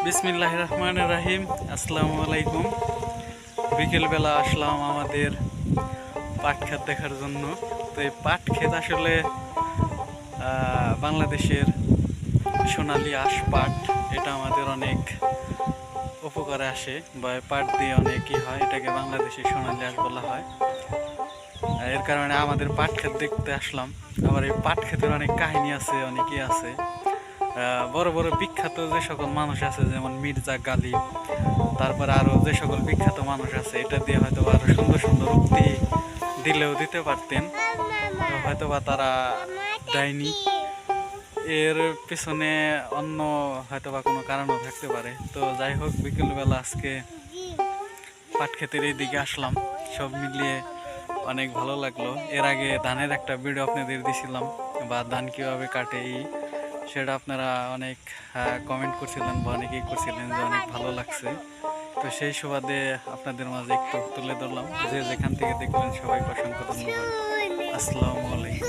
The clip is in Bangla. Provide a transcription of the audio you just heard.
বিসমিল্লাহির রহমানির রহিম। আসসালামু আলাইকুম। বিকেলবেলা আসলাম আমাদের পাট ক্ষেত দেখার জন্য। তো এই পাট ক্ষেত আসলে বাংলাদেশের সোনালী আঁশ পাট, এটা আমাদের অনেক উপকারে আসে বা পাট দিয়ে অনেকই হয়, এটাকে বাংলাদেশের সোনালী আঁশ বলা হয়। এর কারণে আমাদের পাট ক্ষেত দেখতে আসলাম। আবার এই পাট ক্ষেতের অনেক কাহিনী আছে, অনেকই আছে। বড় বড় বিখ্যাত যে সকল মানুষ আছে, যেমন মির্জা গালিব, তারপরে আরো যে সকল বিখ্যাত মানুষ আছে, এটা দিয়ে হয়তো আরো সুন্দর সুন্দর উক্তি দিলেও দিতে পারতেন, হয়তো বা তারা দেয়নি। এর পিছনে অন্য হয়তো বা কোনো কারণও থাকতে পারে। তো যাই হোক, বিকেলবেলা আজকে পাট ক্ষেতের এই দিকে আসলাম, সব মিলিয়ে অনেক ভালো লাগলো। এর আগে ধানের একটা ভিডিও আপনাদের দিছিলাম, বা ধান কীভাবে কাটে সেটা আপনারা অনেক কমেন্ট করছিলেন বা অনেকেই করছিলেন যে অনেক ভালো লাগছে। তো সেই সুবাদে আপনাদের মাঝে একটু তুলে ধরলাম। যে যেখান থেকে দেখলেন সবাইকে অসংখ্য ধন্যবাদ। আসসালামু আলাইকুম।